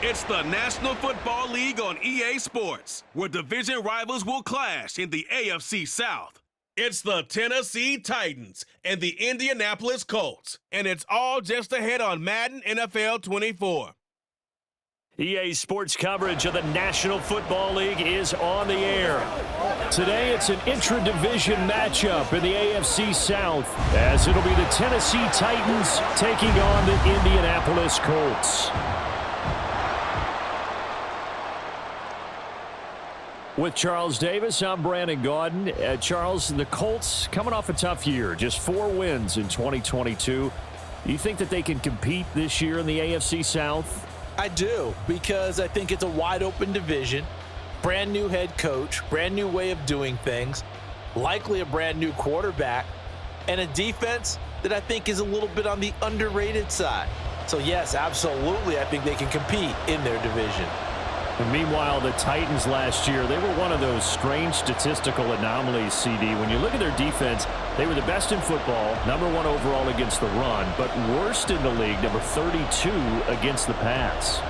It's the National Football League on EA Sports, where division rivals will clash in the AFC South. It's the Tennessee Titans and the Indianapolis Colts, and it's all just ahead on Madden NFL 24. EA Sports coverage of the National Football League is on the air. Today, it's an intra-division matchup in the AFC South, as it'll be the Tennessee Titans taking on the Indianapolis Colts. With Charles Davis, I'm Brandon Gaudin. Charles, the Colts coming off a tough year, just 4 wins in 2022. Do you think that they can compete this year in the AFC South? I do, because I think it's a wide-open division, brand new head coach, brand new way of doing things, likely a brand new quarterback, and a defense that I think is a little bit on the underrated side. So yes, absolutely, I think they can compete in their division. And meanwhile, the Titans last year, they were one of those strange statistical anomalies, CD. When you look at their defense, they were the best in football, #1 overall against the run, but worst in the league, number 32 against the pass.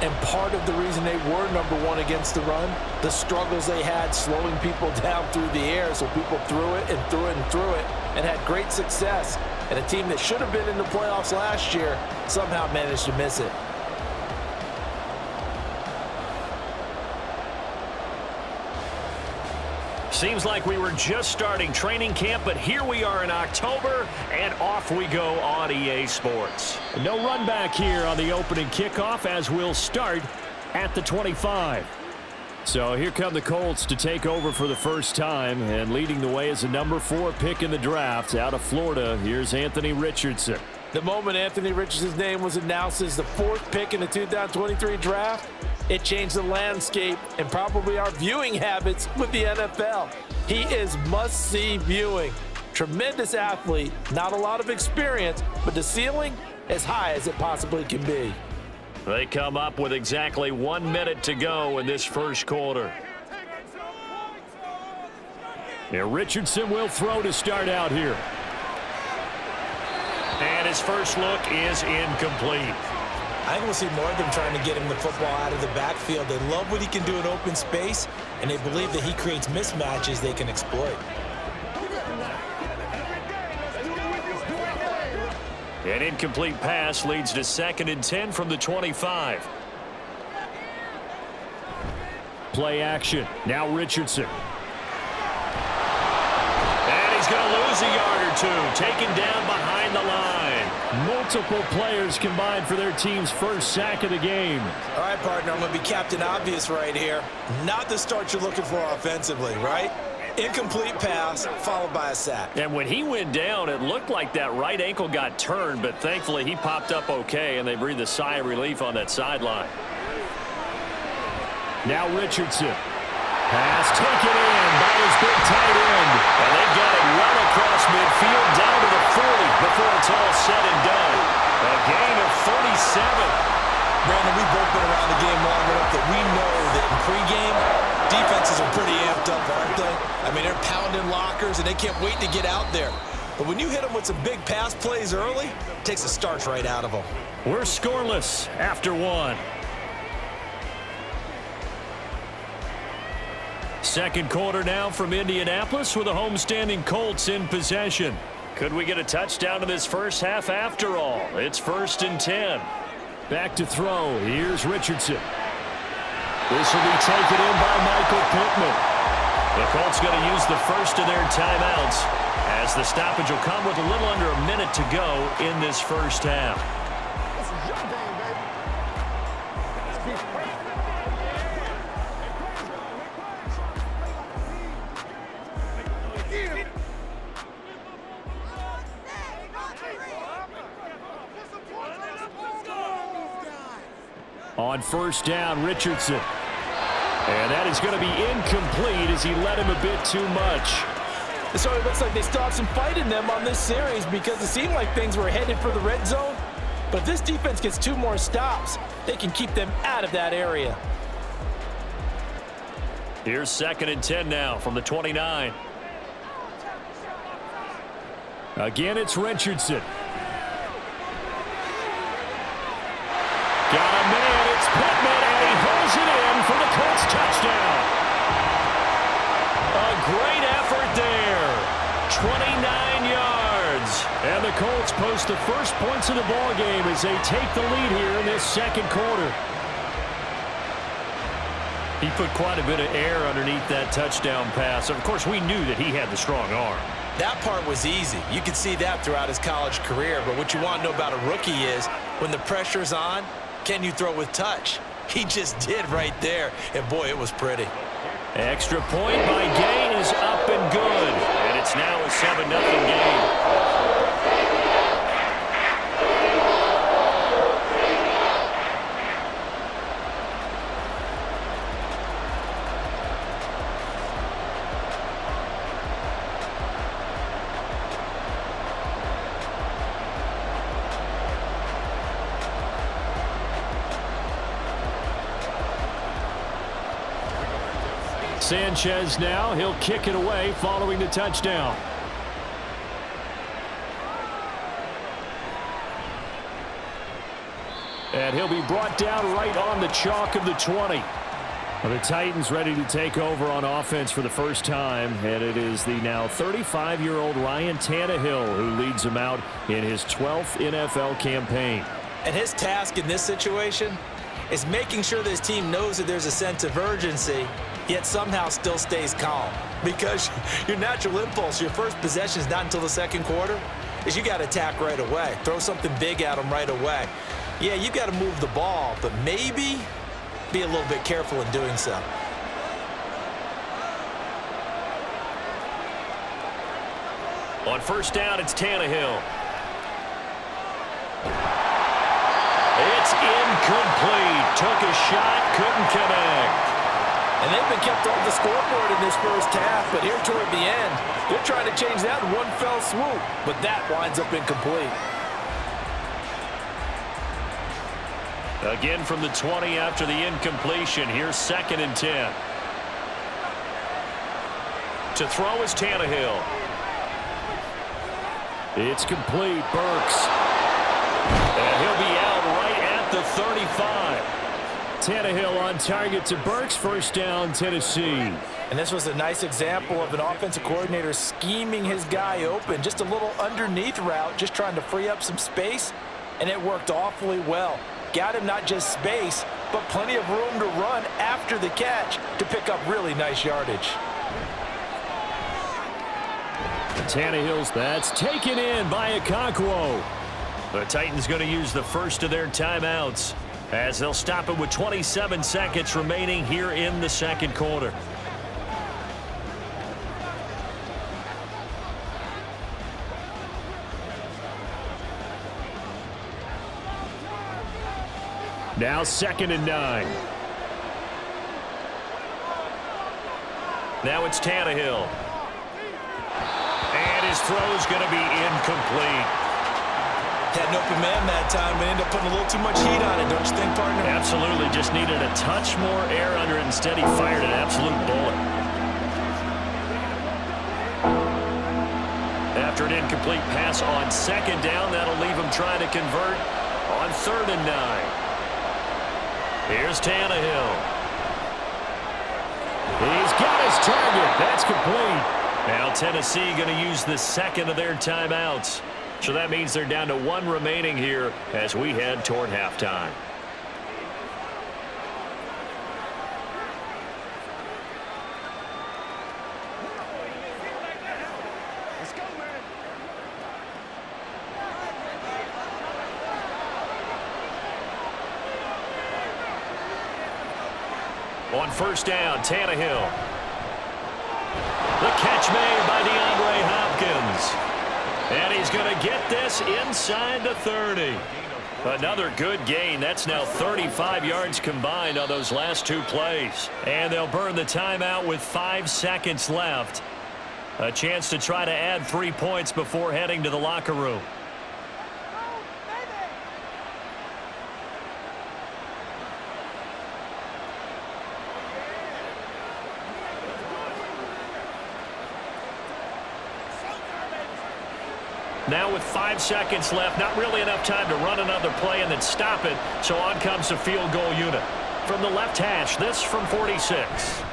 And part of the reason they were #1 against the run, the struggles they had slowing people down through the air, so people threw it and threw it and threw it and had great success. And a team that should have been in the playoffs last year somehow managed to miss it. Seems like we were just starting training camp, but here we are in October, and off we go on EA Sports. No run back here on the opening kickoff, as we'll start at the 25. So here come the Colts to take over for the first time, and leading the way is a #4 pick in the draft out of Florida. Here's Anthony Richardson. The moment Anthony Richardson's name was announced as the 4th pick in the 2023 draft, it changed the landscape and probably our viewing habits with the NFL. He is must-see viewing. Tremendous athlete, not a lot of experience, but the ceiling as high as it possibly can be. They come up with exactly 1 minute to go in this first quarter. Yeah, Richardson will throw to start out here. And his first look is incomplete. I think we'll see more of them trying to get him the football out of the backfield. They love what he can do in open space, and they believe that he creates mismatches they can exploit. An incomplete pass leads to 2nd and 10 from the 25. Play action. Now Richardson. And he's going to lose a yard or two. Taken down behind the line. Multiple players combined for their team's first sack of the game. All right, partner, I'm going to be Captain Obvious right here. Not the start you're looking for offensively, right? Incomplete pass followed by a sack. And when he went down, it looked like that right ankle got turned, but thankfully he popped up okay, and they breathed a sigh of relief on that sideline. Now Richardson. Pass taken in by his big tight end. And they've got it well across midfield down to the 40 before it's all said and done. A gain of 47. Brandon, we've both been around the game long enough that we know that in pregame, defenses are pretty amped up, aren't they? I mean, they're pounding lockers, and they can't wait to get out there. But when you hit them with some big pass plays early, it takes the starch right out of them. We're scoreless after 1. Second quarter now from Indianapolis with the homestanding Colts in possession. Could we get a touchdown in this first half after all? It's 1st and 10. Back to throw. Here's Richardson. This will be taken in by Michael Pittman. The Colts going to use the first of their timeouts, as the stoppage will come with a little under a minute to go in this first half. On first down, Richardson. And that is going to be incomplete as he led him a bit too much. So it looks like they still have some fight in them on this series, because it seemed like things were headed for the red zone. But if this defense gets 2 more stops, they can keep them out of that area. Here's 2nd and 10 now from the 29. Again, it's Richardson. Got a man, it's Pittman. for the Colts touchdown. A great effort there. 29 yards. And the Colts post the first points of the ball game as they take the lead here in this second quarter. He put quite a bit of air underneath that touchdown pass. Of course, we knew that he had the strong arm. That part was easy. You could see that throughout his college career. But what you want to know about a rookie is when the pressure's on, can you throw with touch? He just did right there. And, boy, it was pretty. Extra point by Gain is up and good. And it's now a 7-0 game. Sanchez now, he'll kick it away following the touchdown. And he'll be brought down right on the chalk of the 20. Well, the Titans ready to take over on offense for the first time, and it is the now 35-year-old Ryan Tannehill who leads them out in his 12th NFL campaign. And his task in this situation is making sure this team knows that there's a sense of urgency, yet somehow still stays calm. Because your natural impulse, your first possession is not until the second quarter, is you got to attack right away. Throw something big at them right away. Yeah, you've got to move the ball, but maybe be a little bit careful in doing so. On first down, it's Tannehill. It's incomplete. Took a shot, couldn't connect. And they've been kept off the scoreboard in this first half, but here toward the end, they're trying to change that in one fell swoop, but that winds up incomplete. Again from the 20 after the incompletion. Here's 2nd and 10. To throw is Tannehill. It's complete. Burks. And he'll be out right at the 35. Tannehill on target to Burks. First down, Tennessee. And this was a nice example of an offensive coordinator scheming his guy open. Just a little underneath route, just trying to free up some space, and it worked awfully well. Got him not just space, but plenty of room to run after the catch to pick up really nice yardage. Tannehill's, that's taken in by Okonkwo. The Titans going to use the first of their timeouts as they'll stop it with 27 seconds remaining here in the second quarter. Now 2nd and 9. Now it's Tannehill. And his throw's going to be incomplete. Had an open man that time and ended up putting a little too much heat on it, don't you think, partner? Absolutely. Just needed a touch more air under it. Instead, he fired an absolute bullet. After an incomplete pass on 2nd down, that'll leave him trying to convert on 3rd and 9. Here's Tannehill. He's got his target. That's complete. Now Tennessee going to use the second of their timeouts. So that means they're down to 1 remaining here as we head toward halftime. On first down, Tannehill. The catch made by DeAndre Hopkins. And he's going to get this inside the 30. Another good gain. That's now 35 yards combined on those last 2 plays. And they'll burn the timeout with 5 seconds left. A chance to try to add 3 points before heading to the locker room. Now with 5 seconds left, not really enough time to run another play and then stop it, so on comes the field goal unit. from the left hash, this from 46.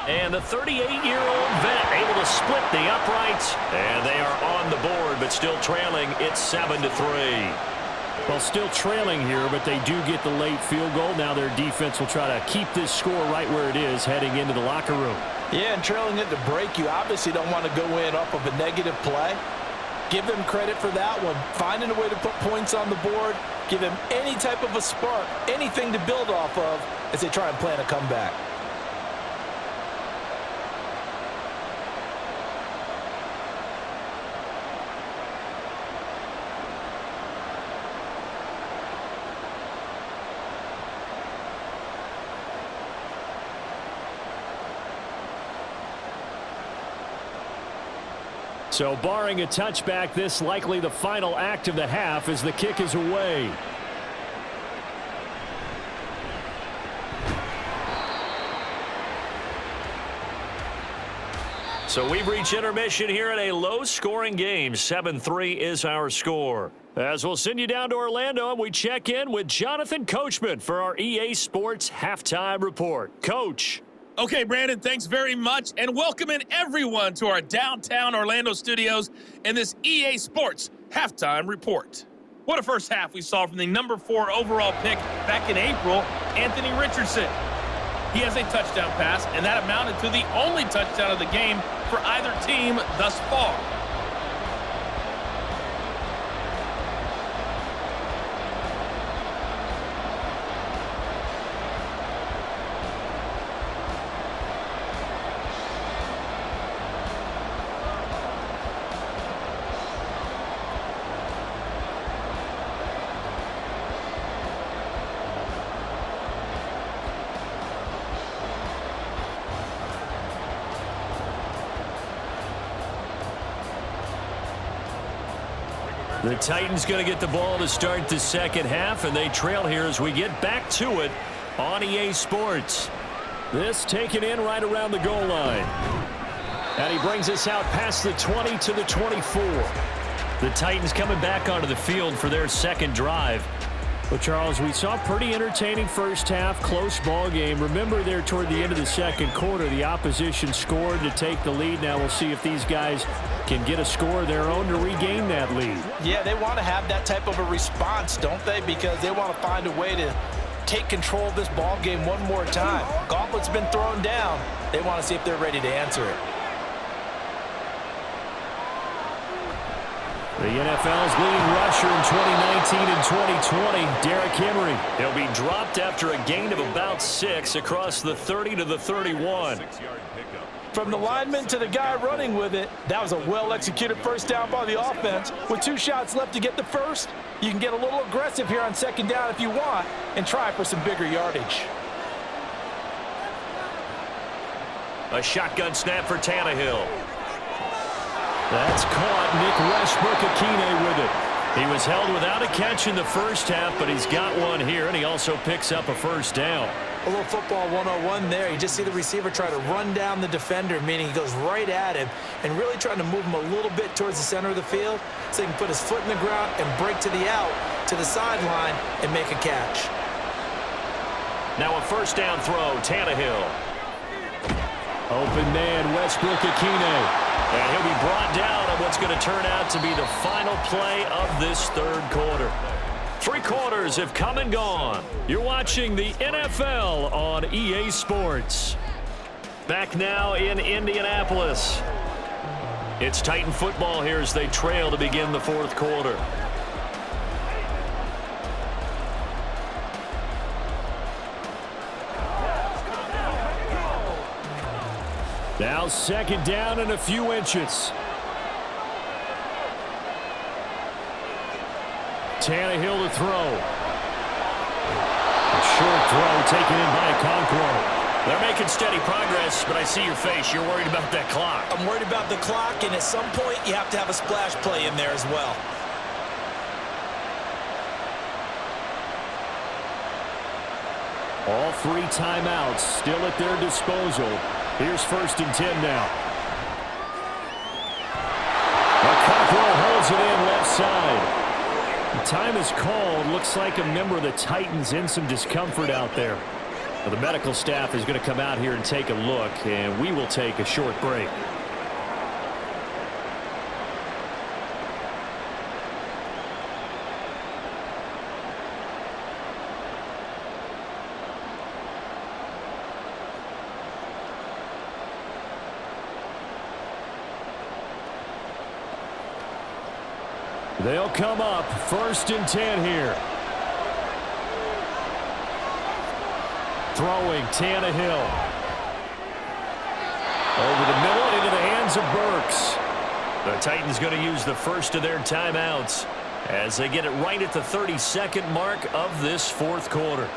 And the 38-year-old vet able to split the uprights. And they are on the board, but still trailing. It's 7-3. Well, still trailing here, but they do get the late field goal. Now their defense will try to keep this score right where it is heading into the locker room. Yeah, and trailing at the break, you obviously don't want to go in off of a negative play. Give them credit for that one. Finding a way to put points on the board, give them any type of a spark, anything to build off of as they try and plan a comeback. So barring a touchback, this likely the final act of the half as the kick is away. So we've reached intermission here in a low-scoring game. 7-3 is our score. As we'll send you down to Orlando, and we check in with Jonathan Coachman for our EA Sports Halftime Report. Coach. Okay, Brandon, thanks very much, and welcoming everyone to our downtown Orlando studios in this EA Sports Halftime Report. What a first half we saw from the number 4 overall pick back in April, Anthony Richardson. He has a touchdown pass, and that amounted to the only touchdown of the game for either team thus far. The Titans going to get the ball to start the second half, and they trail here as we get back to it on EA Sports. This taken in right around the goal line. And he brings us out past the 20 to the 24. The Titans coming back onto the field for their second drive. Well, Charles, we saw a pretty entertaining first half, close ball game. Remember there toward the end of the second quarter, the opposition scored to take the lead. Now we'll see if these guys can get a score of their own to regain that lead. Yeah, they want to have that type of a response, don't they? Because they want to find a way to take control of this ball game one more time. Gauntlet's been thrown down. They want to see if they're ready to answer it. The NFL's leading rusher in 2019 and 2020, Derrick Henry. He'll be dropped after a gain of about 6 across the 30 to the 31. From the lineman to the guy running with it, that was a well-executed first down by the offense. With 2 shots left to get the first, you can get a little aggressive here on second down if you want and try for some bigger yardage. A shotgun snap for Tannehill. That's caught. Nick Westbrook-Akine with it. He was held without a catch in the first half, but he's got one here, and he also picks up a first down. A little football 101 there. You just see the receiver try to run down the defender, meaning he goes right at him and really trying to move him a little bit towards the center of the field so he can put his foot in the ground and break to the out, to the sideline, and make a catch. Now a first down throw, Tannehill. Open man, Westbrook-Akine. And he'll be brought down on what's going to turn out to be the final play of this third quarter. 3 quarters have come and gone. You're watching the NFL on EA Sports. Back now in Indianapolis. It's Titan football here as they trail to begin the fourth quarter. Now second down and a few inches. Tannehill to throw. A short throw taken in by Okonkwo. They're making steady progress, but I see your face. You're worried about that clock. I'm worried about the clock, and at some point you have to have a splash play in there as well. All 3 timeouts still at their disposal. Here's 1st and 10 now. Okonkwo holds it in left side. The time is called. Looks like a member of the Titans in some discomfort out there. Well, the medical staff is going to come out here and take a look, and we will take a short break. They'll come up 1st and 10 here. Throwing Tannehill. Over the middle into the hands of Burks. The Titans going to use the first of their timeouts as they get it right at the 32nd mark of this 4th quarter.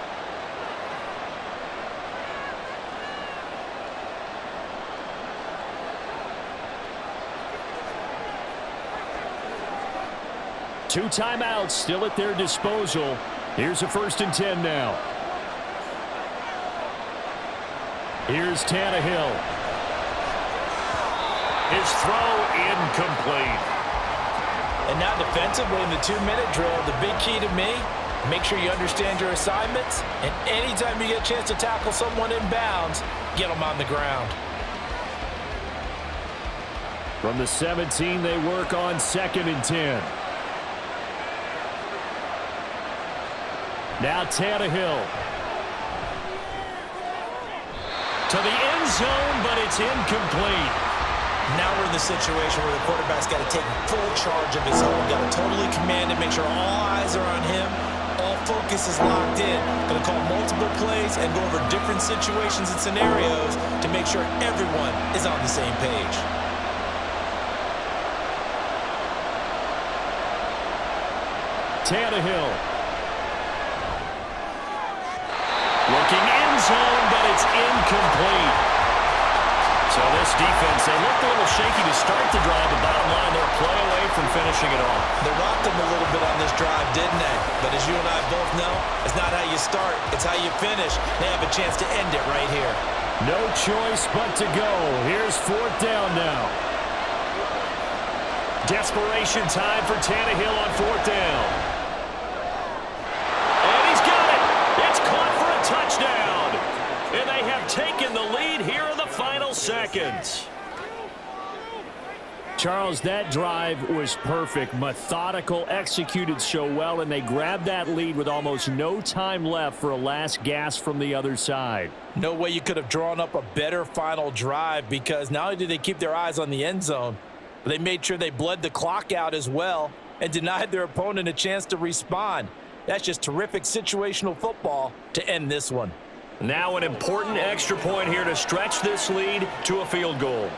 Two timeouts still at their disposal. Here's a 1st and 10 now. Here's Tannehill. His throw incomplete. And now defensively in the 2-minute drill, the big key to me, make sure you understand your assignments, and anytime you get a chance to tackle someone in bounds, get them on the ground. From the 17, they work on 2nd and 10. Now Tannehill. To the end zone, but it's incomplete. Now we're in the situation where the quarterback's got to take full charge of his home. Got to totally command it, make sure all eyes are on him. All focus is locked in. Going to call multiple plays and go over different situations and scenarios to make sure everyone is on the same page. Tannehill. Looking end zone, but it's incomplete. So this defense, they looked a little shaky to start the drive. The bottom line, they're a play away from finishing it off. They rocked them a little bit on this drive, didn't they? But as you and I both know, it's not how you start, it's how you finish. They have a chance to end it right here. No choice but to go. Here's 4th down now. Desperation time for Tannehill on 4th down. And he's got it. It's caught for a touchdown. And they have taken the lead here in the final seconds. Charles, that drive was perfect, methodical, executed so well, and they grabbed that lead with almost no time left for a last gasp from the other side. No way you could have drawn up a better final drive, because not only did they keep their eyes on the end zone, but they made sure they bled the clock out as well and denied their opponent a chance to respond. That's just terrific situational football to end this one. Now an important extra point here to stretch this lead to a field goal.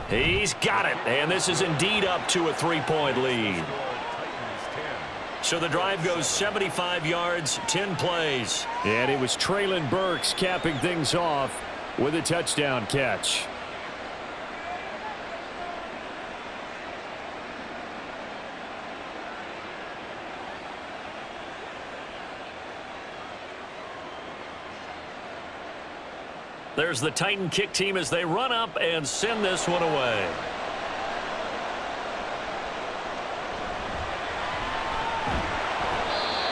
He's got it, and this is indeed up to a 3-point lead. So the drive goes 75 yards, 10 plays. And it was Treylon Burks capping things off with a touchdown catch. There's the Titan kick team as they run up and send this one away.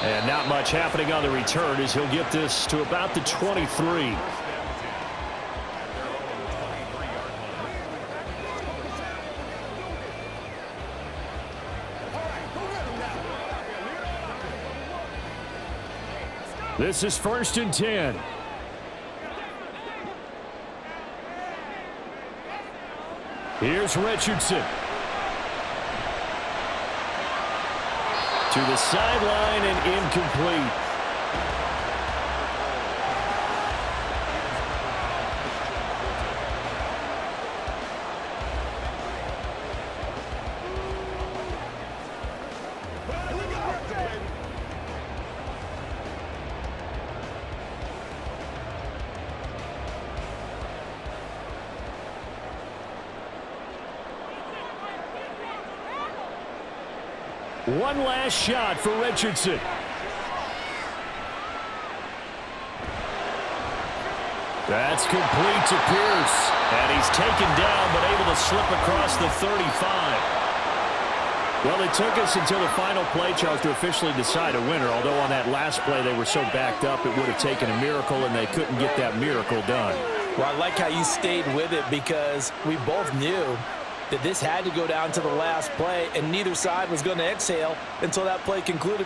And not much happening on the return as he'll get this to about the 23. This is 1st and 10. Here's Richardson. To the sideline and incomplete. One last shot for Richardson. That's complete to Pierce. And he's taken down but able to slip across the 35. Well, it took us until the final play, Charles, to officially decide a winner, although on that last play they were so backed up it would have taken a miracle, and they couldn't get that miracle done. Well, I like how you stayed with it because we both knew that this had to go down to the last play, and neither side was going to exhale until that play concluded.